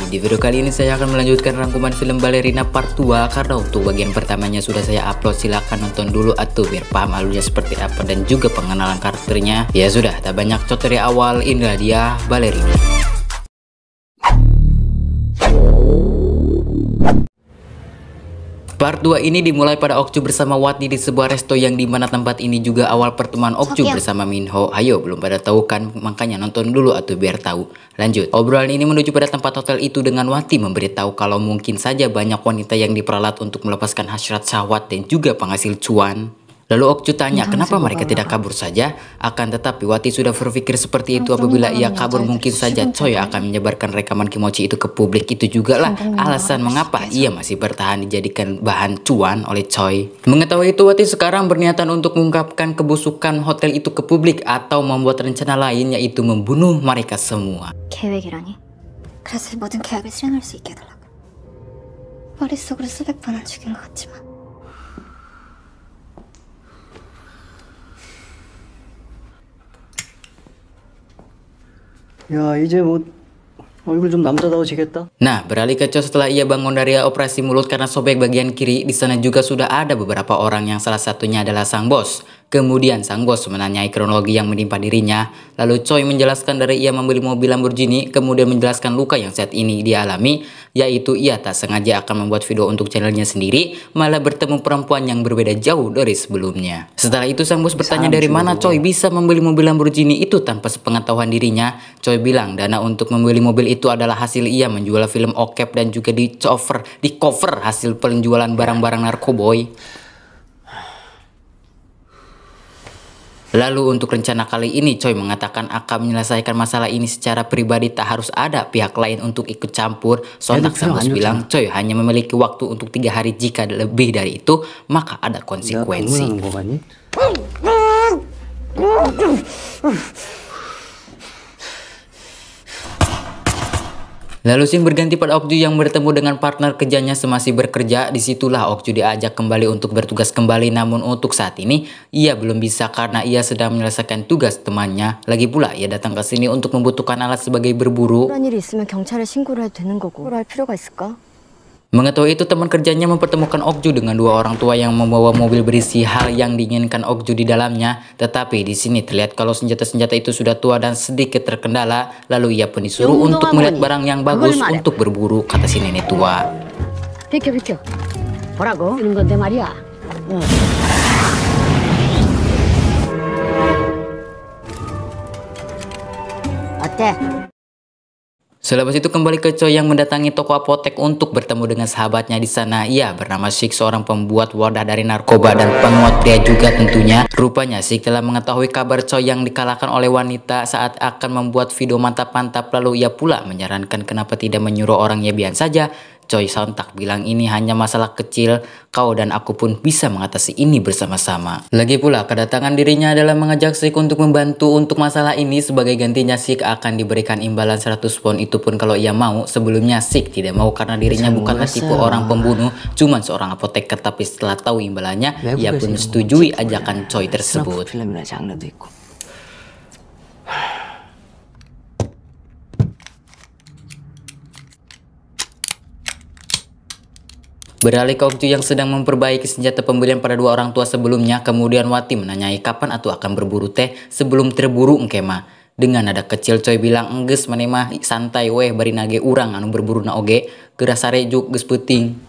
Di video kali ini saya akan melanjutkan rangkuman film Ballerina part 2 karena untuk bagian pertamanya sudah saya upload, silahkan nonton dulu atau biar paham alurnya seperti apa dan juga pengenalan karakternya. Ya sudah, tak banyak cot dari awal, inilah dia Ballerina. Part 2 ini dimulai pada Okju bersama Wati di sebuah resto yang dimana tempat ini juga awal pertemuan Okju bersama Minho. Ayo, belum pada tahu kan? Makanya nonton dulu atau biar tahu. Lanjut. Obrolan ini menuju pada tempat hotel itu dengan Wati memberitahu kalau mungkin saja banyak wanita yang diperalat untuk melepaskan hasrat syahwat dan juga penghasil cuan. Lalu Okju tanya kenapa mereka tidak kabur saja, akan tetapi Wati sudah berpikir seperti itu. Apabila ia kabur mungkin saja Choi akan menyebarkan rekaman kimochi itu ke publik. Itu juga lah alasan mengapa ia masih bertahan dijadikan bahan cuan oleh Choi. Mengetahui itu Wati sekarang berniatan untuk mengungkapkan kebusukan hotel itu ke publik atau membuat rencana lain, yaitu membunuh mereka semua. 계획이라니? 그래서 모든 계획을 실행할 수 있게 해달라고. 머릿속으로 수백 번은 죽인 것 같지만 야, 이제 뭐 얼굴 좀 남자다워지겠다. Nah, beralih ke Cho setelah ia bangun dari operasi mulut karena sobek bagian kiri. Di sana juga sudah ada beberapa orang yang salah satunya adalah sang bos. Kemudian sang bos menanyai kronologi yang menimpa dirinya. Lalu Choi menjelaskan dari ia membeli mobil Lamborghini, kemudian menjelaskan luka yang saat ini dia alami, yaitu ia tak sengaja akan membuat video untuk channelnya sendiri, malah bertemu perempuan yang berbeda jauh dari sebelumnya. Setelah itu sang bos bertanya dari mana Choi bisa membeli mobil Lamborghini itu tanpa sepengetahuan dirinya. Choi bilang dana untuk membeli mobil itu adalah hasil ia menjual film Okep dan juga di cover hasil penjualan barang-barang narkoboy. Lalu untuk rencana kali ini Choi mengatakan akan menyelesaikan masalah ini secara pribadi, tak harus ada pihak lain untuk ikut campur. Sontak sang bos bilang Choi hanya memiliki waktu untuk 3 hari, jika lebih dari itu maka ada konsekuensi. Lalu scene berganti pada Okju yang bertemu dengan partner kerjanya semasih bekerja. Disitulah Okju diajak kembali untuk bertugas kembali, namun untuk saat ini ia belum bisa karena ia sedang menyelesaikan tugas temannya. Lagi pula ia datang ke sini untuk membutuhkan alat sebagai berburu. 그런 일이 있으면 경찰에 신고를 해도 되는 거고 뭘 할 필요가 있을까? Mengetahui itu teman kerjanya mempertemukan Okju dengan 2 orang tua yang membawa mobil berisi hal yang diinginkan Okju di dalamnya. Tetapi di sini terlihat kalau senjata-senjata itu sudah tua dan sedikit terkendala. Lalu ia pun disuruh untuk melihat barang yang bagus untuk berburu, kata si nenek tua. 비켜 비켜. 뭐라고? 이런 건데 말이야. 어때? Selepas itu kembali ke Choi yang mendatangi toko apotek untuk bertemu dengan sahabatnya di sana. Ia bernama Sik, seorang pembuat wadah dari narkoba dan penguat pria juga tentunya. Rupanya Sik telah mengetahui kabar Choi yang dikalahkan oleh wanita saat akan membuat video mantap-mantap. Lalu ia pula menyarankan kenapa tidak menyuruh orangnya biasa saja. Choi sontak bilang ini hanya masalah kecil, kau dan aku pun bisa mengatasi ini bersama-sama. Lagi pula kedatangan dirinya adalah mengajak Sik untuk membantu untuk masalah ini. Sebagai gantinya Sik akan diberikan imbalan 100 won, itu pun kalau ia mau. Sebelumnya Sik tidak mau karena dirinya bukanlah tipe orang pembunuh, cuman seorang apoteker. Tapi setelah tahu imbalannya, ia pun menyetujui ajakan Choi tersebut. Beralih ke Okju yang sedang memperbaiki senjata pembelian pada 2 orang tua sebelumnya. Kemudian Wati menanyai kapan atu akan berburu teh sebelum terburu engkema. Dengan nada kecil Choi bilang enggeus maneh mah santai weh bari nage urang anu berburu na oge, geura sare juk geus peuting.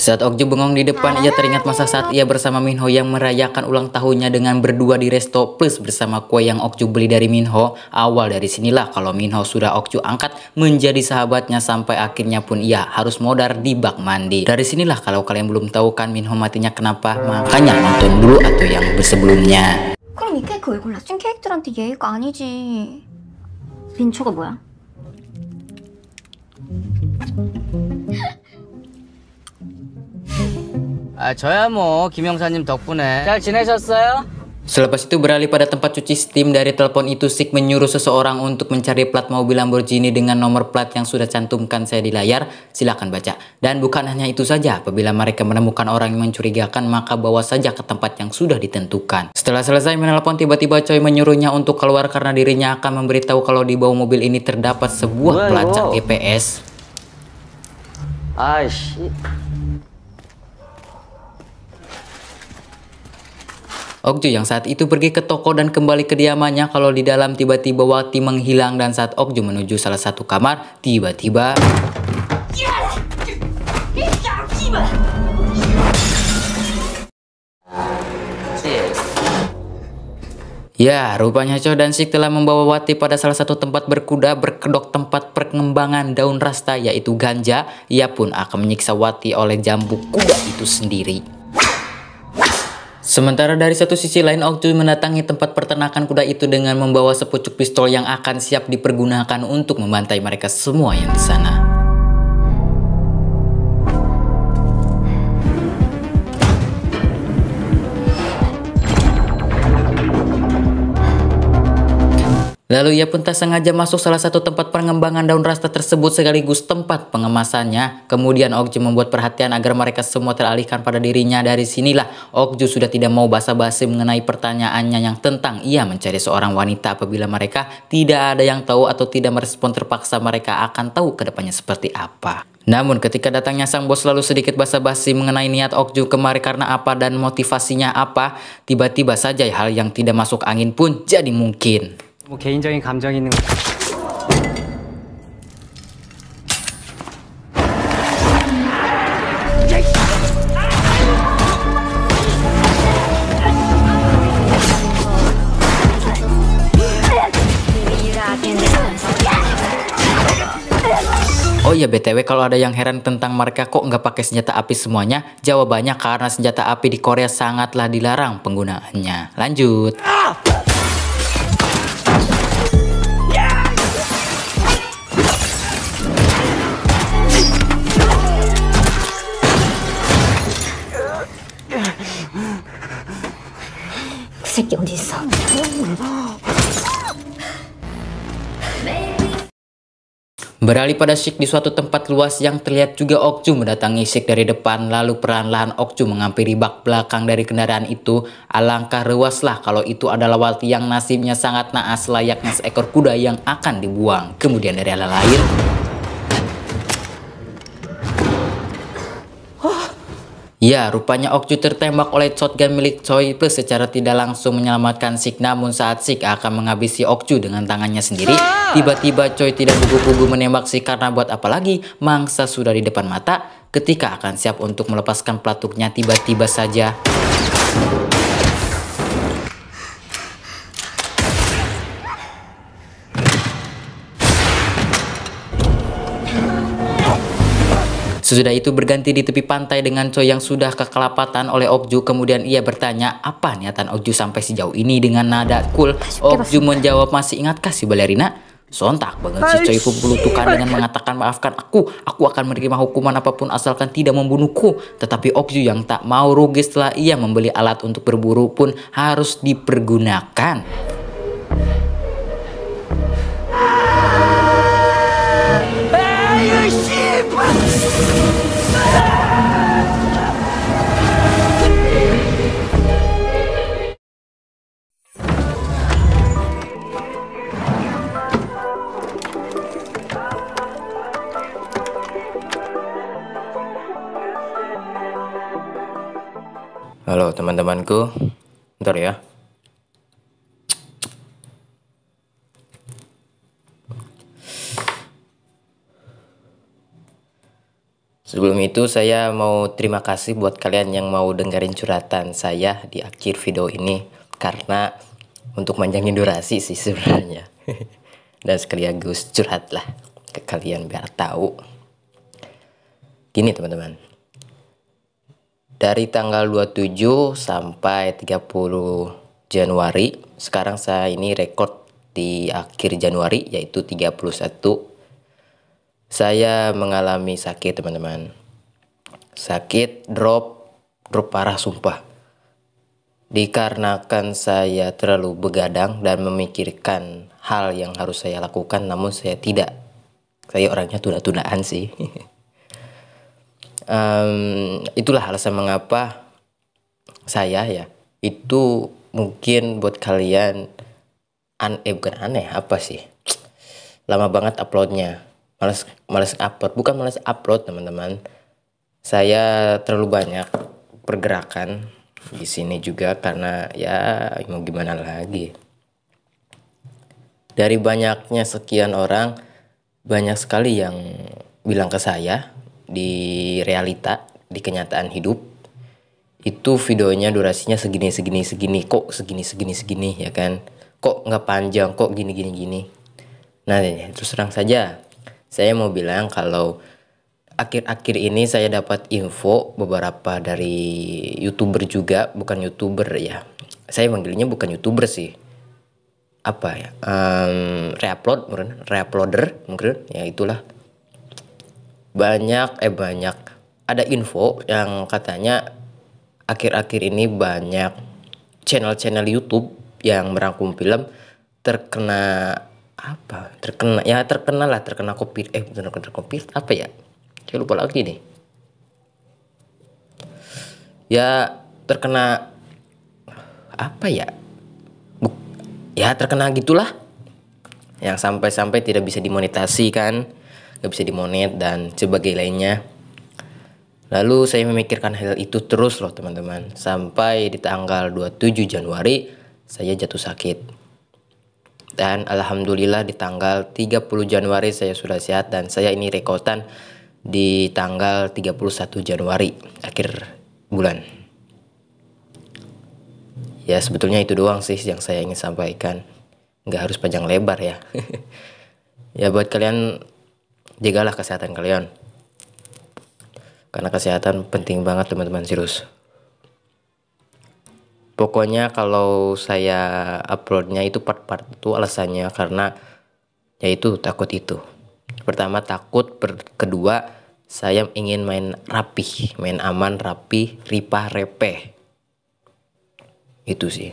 Saat Okju bengong di depan, ia teringat masa saat ia bersama Minho yang merayakan ulang tahunnya dengan berdua di resto plus bersama kue yang Okju beli dari Minho. Awal dari sinilah kalau Minho sudah Okju angkat menjadi sahabatnya sampai akhirnya pun ia harus modar di bak mandi. Dari sinilah kalau kalian belum tahu kan Minho matinya kenapa, makanya nonton dulu atau yang sebelumnya. 그럼 이 케이크 왜 골라? 찐 케이크들한테 예의가 아니지. 민초가 뭐야? 아, 저야 뭐 김영사님 덕분에 잘 지내셨어요? Selepas itu beralih pada tempat cuci steam. Dari telepon itu Sik menyuruh seseorang untuk mencari plat mobil Lamborghini dengan nomor plat yang sudah cantumkan saya di layar. Silakan baca. Dan bukan hanya itu saja, apabila mereka menemukan orang yang mencurigakan maka bawa saja ke tempat yang sudah ditentukan. Setelah selesai menelpon, tiba-tiba Choi menyuruhnya untuk keluar karena dirinya akan memberitahu kalau di bawah mobil ini terdapat sebuah pelacak GPS. 아이씨. Okju yang saat itu pergi ke toko dan kembali ke kediamannya. Kalau di dalam tiba-tiba Wati menghilang dan saat Okju menuju salah satu kamar, tiba-tiba ya, rupanya Choi dan Sik telah membawa Wati pada salah satu tempat berkuda berkedok tempat pengembangan daun rasta yaitu ganja. Ia pun akan menyiksa Wati oleh jambu kuda itu sendiri. Sementara dari satu sisi lain, Okju mendatangi tempat peternakan kuda itu dengan membawa sepucuk pistol yang akan siap dipergunakan untuk membantai mereka semua yang di sana. Lalu ia pun tak sengaja masuk salah satu tempat pengembangan daun rasta tersebut sekaligus tempat pengemasannya. Kemudian Okju membuat perhatian agar mereka semua teralihkan pada dirinya. Dari sinilah Okju sudah tidak mau basa-basi mengenai pertanyaannya yang tentang ia mencari seorang wanita. Apabila mereka tidak ada yang tahu atau tidak merespon, terpaksa mereka akan tahu kedepannya seperti apa. Namun ketika datangnya sang bos lalu sedikit basa-basi mengenai niat Okju kemari karena apa dan motivasinya apa, tiba-tiba saja hal yang tidak masuk angin pun jadi mungkin. 뭐 개인적인 감정이 있는 거. Oh iya, BTW kalau ada yang heran tentang mereka kok nggak pakai senjata api semuanya, jawabannya karena senjata api di Korea sangatlah dilarang penggunaannya. Lanjut. 그 새끼 어디 있어? Beralih pada Sik di suatu tempat luas yang terlihat juga Okju mendatangi Sik dari depan. Lalu perlahan-lahan Okju menghampiri bak belakang dari kendaraan itu. Alangkah ruaslah kalau itu adalah Wati yang nasibnya sangat naas layaknya seekor kuda yang akan dibuang. Kemudian dari arah lain, ya, rupanya Okju tertembak oleh shotgun milik Choi plus secara tidak langsung menyelamatkan Sik. Namun saat Sik akan menghabisi Okju dengan tangannya sendiri, tiba-tiba Choi tidak bugu-bugu menembak Sik karena buat apa lagi, mangsa sudah di depan mata. Ketika akan siap untuk melepaskan pelatuknya, tiba-tiba saja sesudah itu berganti di tepi pantai dengan Choi yang sudah kekelapatan oleh Okju. Kemudian ia bertanya apa niatan Okju sampai sejauh ini dengan nada cool. Okju menjawab, masih ingatkah si balerina? Sontak banget si Choi pun pelutukan dengan mengatakan, maafkan aku akan menerima hukuman apapun asalkan tidak membunuhku. Tetapi Okju yang tak mau rugi setelah ia membeli alat untuk berburu pun harus dipergunakan. Halo teman-temanku, bentar ya. Sebelum itu saya mau terima kasih buat kalian yang mau dengerin curhatan saya di akhir video ini. Karena untuk manjangin durasi sih sebenarnya. Dan sekaligus curhat lah ke kalian biar tahu. Gini teman-teman. Dari tanggal 27 sampai 30 Januari, sekarang saya ini rekod di akhir Januari yaitu 31. Saya mengalami sakit teman-teman. Sakit drop parah sumpah. Dikarenakan saya terlalu begadang dan memikirkan hal yang harus saya lakukan, namun saya tidak. Saya orangnya tunda-tundaan sih. Itulah alasan mengapa saya ya, itu mungkin buat kalian bukan aneh, apa sih, lama banget uploadnya, males upload, bukan males upload teman-teman. Saya terlalu banyak pergerakan di sini juga karena ya mau gimana lagi. Dari banyaknya sekian orang, banyak sekali yang bilang ke saya di realita, di kenyataan hidup, itu videonya durasinya segini kok segini ya kan, kok nggak panjang, kok gini. Nah terus terang saja saya mau bilang kalau akhir-akhir ini saya dapat info beberapa dari youtuber juga, bukan youtuber ya, saya manggilnya bukan youtuber sih, apa ya, reuploader mungkin ya, itulah. Banyak ada info yang katanya akhir-akhir ini banyak channel-channel YouTube yang merangkum film terkena copy, apa ya, saya lupa lagi nih ya, terkena apa ya, terkena gitulah, yang sampai tidak bisa dimonetasi kan, nggak bisa dimonet dan sebagainya lainnya. Lalu saya memikirkan hal itu terus loh teman-teman, sampai di tanggal 27 Januari saya jatuh sakit. Dan alhamdulillah di tanggal 30 Januari saya sudah sehat, dan saya ini rekotan di tanggal 31 Januari akhir bulan. Ya sebetulnya itu doang sih yang saya ingin sampaikan, nggak harus panjang lebar ya. Ya buat kalian, jagalah kesehatan kalian, karena kesehatan penting banget teman-teman, serius. Pokoknya kalau saya uploadnya itu part-part itu alasannya karena yaitu takut itu. Pertama takut, kedua saya ingin main rapih, main aman, rapih, ripah, repeh. Itu sih.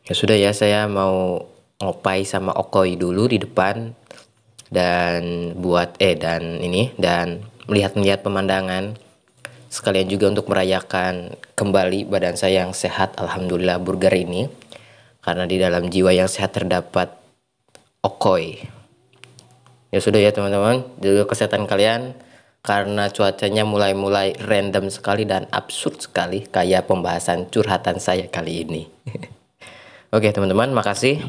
Ya sudah ya, saya mau ngopai sama Okoy dulu di depan dan melihat pemandangan, sekalian juga untuk merayakan kembali badan saya yang sehat, alhamdulillah burger ini, karena di dalam jiwa yang sehat terdapat Okoy. Ya sudah ya teman-teman, jaga kesehatan kalian, karena cuacanya mulai random sekali dan absurd sekali kayak pembahasan curhatan saya kali ini. Oke teman-teman, makasih.